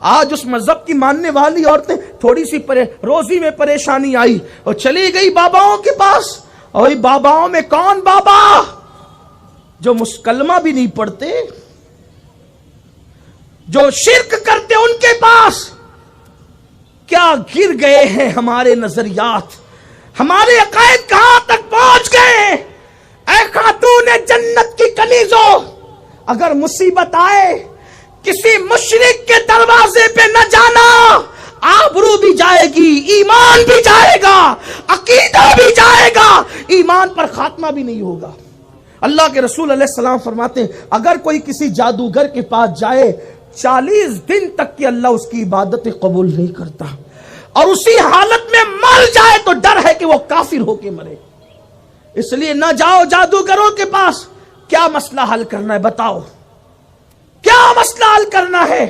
آج اس مذہب کی ماننے والی عورتیں تھوڑی سی روزی میں پریشانی آئی اور چلی گئی باباؤں کے پاس. اور باباؤں میں کون بابا جو کلمہ بھی نہیں پڑھتے, جو شرک کرتے, ان کے پاس کیا گر گئے ہیں ہمارے نظریات, ہمارے عقائد کہاں تک پہنچ گئے. اے خاتون جنت کی کنیزوں, اگر مصیبت آئے کسی مشرک کے دروازے پہ نہ جانا, آبرو بھی جائے گی, ایمان بھی جائے گا, عقیدہ بھی جائے گا, ایمان پر خاتمہ بھی نہیں ہوگا. اللہ کے رسول علیہ السلام فرماتے ہیں اگر کوئی کسی جادوگر کے پاس جائے 40 دن تک کہ اللہ اس کی عبادت قبول نہیں کرتا, اور اسی حالت میں مر جائے تو ڈر ہے کہ وہ کافر ہو کے مرے. اس لیے نہ جاؤ جادوگروں کے پاس. کیا مسئلہ حل کرنا ہے بتاؤ, کیا مسئلہ حل کرنا ہے؟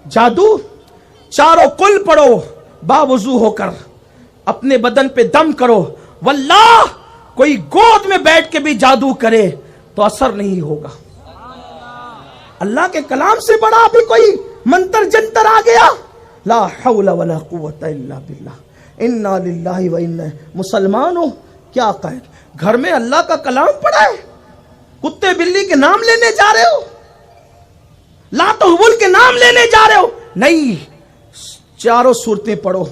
جادو, چاروں کل پڑھو باوضو ہو کر, اپنے بدن پہ دم کرو, واللہ کوئی گود میں بیٹھ کے بھی جادو کرے تو اثر نہیں ہوگا. اللہ کے کلام سے بڑا بھی کوئی منتر جنتر آ گیا؟ لا حول ولا قوت الا باللہ. انا للہ و انا. مسلمانوں کیا قائد, گھر میں اللہ کا کلام پڑھا ہے, کتے بلی کے نام لینے جا رہے ہو, لات و حبل کے نام لینے جا رہے ہو؟ نہیں, چاروں صورتیں پڑھو.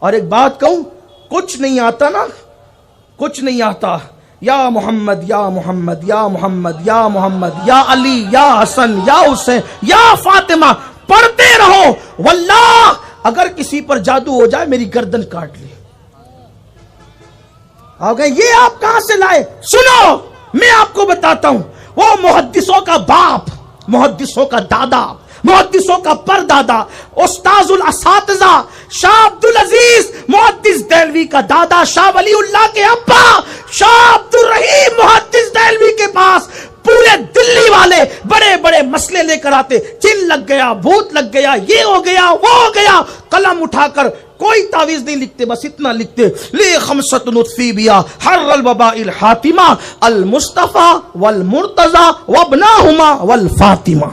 اور ایک بات کہوں, کچھ نہیں آتا نا, کچھ نہیں آتا, یا محمد یا محمد یا محمد یا محمد یا علی یا حسن یا حسین یا فاطمہ پڑھتے رہو. واللہ اگر کسی پر جادو ہو جائے میری گردن کاٹ لے. آگے یہ آپ کہاں سے لائے؟ سنو میں آپ کو بتاتا ہوں. وہ محدثوں کا باپ, محدثوں کا دادا, محدثوں کا پردادا, استاذ الاساتذہ شاہ عبدالعزیز محدث دہلوی کا دادا, شاہ ولی اللہ کے ابا شاہ عبدالرحیم محدث دہلوی کے پاس پورے دلی والے بڑے بڑے مسئلے لے کر آتے. جن لگ گیا, بھوت لگ گیا, یہ ہو گیا, وہ ہو گیا, قلم اٹھا کر کوئی تعویذ نہیں لکھتے, بس اتنا لکھتے لی خمسۃ نطفی بیا حر الوباء الحاتمہ المصطفیٰ والمرتضی وابناہما والفاطمہ.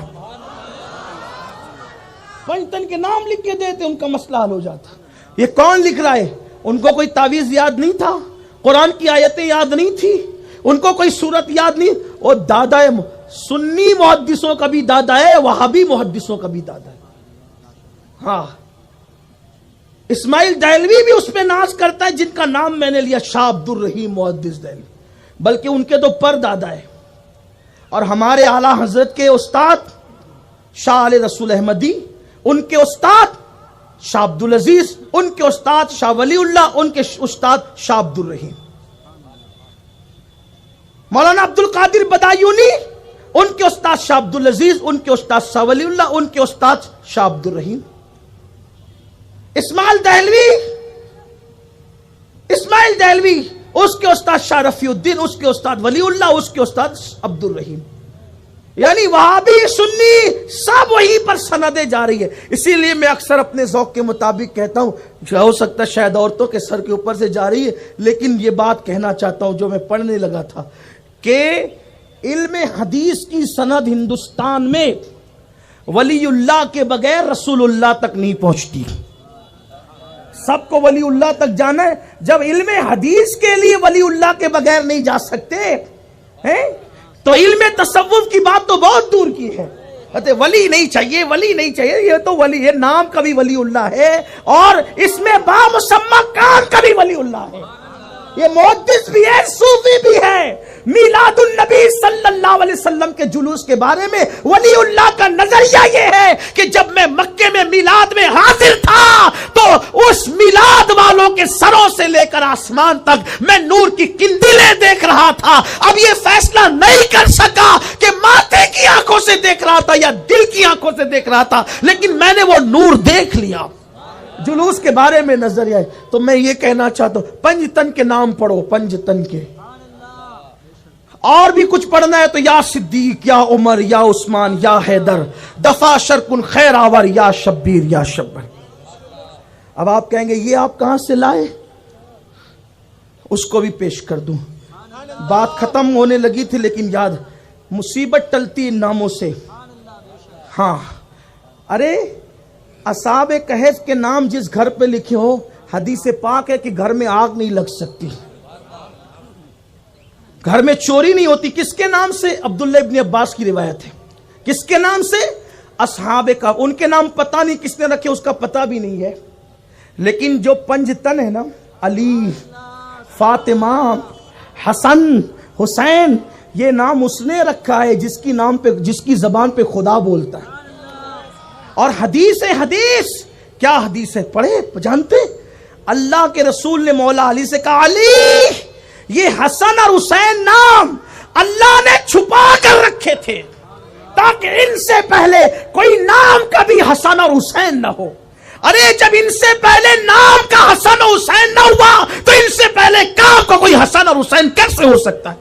پنجتن کے نام لکھ کے دیتے, ان کا مسئلہ حل ہو جاتا. یہ کون لکھ رہا ہے؟ ان کو کوئی تعویذ یاد نہیں تھا, قرآن کی آیتیں یاد نہیں تھی, ان کو کوئی سورت یاد نہیں. اور دادا ہے, سنی محدثوں کا بھی دادا ہے, وہابی محدثوں کا بھی دادا ہے. ہاں, اسماعیل دہلوی بھی اس پہ ناز کرتا ہے جن کا نام میں نے لیا, شاہ عبدالرحیم محدث دہلوی, بلکہ ان کے تو پر دادا ہے. اور ہمارے اعلیٰ حضرت کے استاد شاہ علی رسول احمدی, ان کے استاد شاہ عبدالعزیز, ان کے استاد شاہ ولی اللہ, ان کے استاد شاہ عبدالرحیم. مولانا عبد القادر بدایونی, ان کے استاد شاہ عبدالعزیز, ان کے استاد شاہ ولی اللہ, ان کے استاد شاہ عبدالرحیم. اسماعیل دہلوی اس کے استاد شاہ رفیع الدین, اس کے استاد ولی اللہ, اس کے استاد عبدالرحیم. یعنی وہابی سنی سب وہی پر سندیں جا رہی ہے. اسی لیے میں اکثر اپنے ذوق کے مطابق کہتا ہوں, ہو سکتا ہے شاید عورتوں کے سر کے اوپر سے جا رہی ہے, لیکن یہ بات کہنا چاہتا ہوں جو میں پڑھنے لگا تھا کہ علم حدیث کی سند ہندوستان میں ولی اللہ کے بغیر رسول اللہ تک نہیں پہنچتی. سب کو ولی اللہ تک جانا ہے. جب علم حدیث کے لیے ولی اللہ کے بغیر نہیں جا سکتے تو علم تصوف کی بات تو بہت دور کی ہے. ولی نہیں چاہیے, ولی نہیں چاہیے, یہ تو ولی ہے, نام کا بھی ولی اللہ ہے اور اس میں بامسمى کام کا بھی ولی اللہ ہے. یہ محدث بھی ہے, صوفی بھی ہے. میلاد النبی صلی اللہ علیہ وسلم کے جلوس کے بارے میں ولی اللہ کا نظریہ یہ ہے کہ جب میں مکے میں میلاد میں حاضر تھا تو اس میلاد والوں کے سروں سے لے کر آسمان تک میں نور کی قندیلیں دیکھ رہا تھا. اب یہ فیصلہ نہیں کر سکا کہ ماتھے کی آنکھوں سے دیکھ رہا تھا یا دل کی آنکھوں سے دیکھ رہا تھا, لیکن میں نے وہ نور دیکھ لیا. جلوس کے بارے میں نظریہ ہے. تو میں یہ کہنا چاہتا ہوں, پنجتن کے نام پڑھو, پنجتن کے. اور بھی کچھ پڑھنا ہے تو یا صدیق یا عمر یا عثمان یا حیدر, دفع شرکن خیر آور یا شبیر یا شبر. اب آپ کہیں گے یہ آپ کہاں سے لائے؟ اس کو بھی پیش کر دوں. بات ختم ہونے لگی تھی لیکن یاد, مصیبت ٹلتی ان ناموں سے. ہاں, ارے اصحاب کہف کے نام جس گھر پہ لکھے ہو، حدیث پاک ہے کہ گھر میں آگ نہیں لگ سکتی، گھر میں چوری نہیں ہوتی. کس کے نام سے؟ عبداللہ ابن عباس کی روایت ہے. کس کے نام سے؟ اصحاب کہف. ان کے نام پتہ نہیں کس نے رکھے، اس کا پتہ بھی نہیں ہے. لیکن جو پنج تن ہے نا، علی، فاطمہ، حسن، حسین، یہ نام اس نے رکھا ہے جس کی زبان پہ خدا بولتا ہے. اور حدیث کیا حدیث ہے؟ پڑھے جانتے؟ اللہ کے رسول نے مولا علی سے کہا، علی، یہ حسن اور حسین نام اللہ نے چھپا کر رکھے تھے تاکہ ان سے پہلے کوئی نام کا بھی حسن اور حسین نہ ہو. ارے جب ان سے پہلے نام کا حسن اور حسین نہ ہوا تو ان سے پہلے کام کا کوئی حسن اور حسین کیسے ہو سکتا ہے؟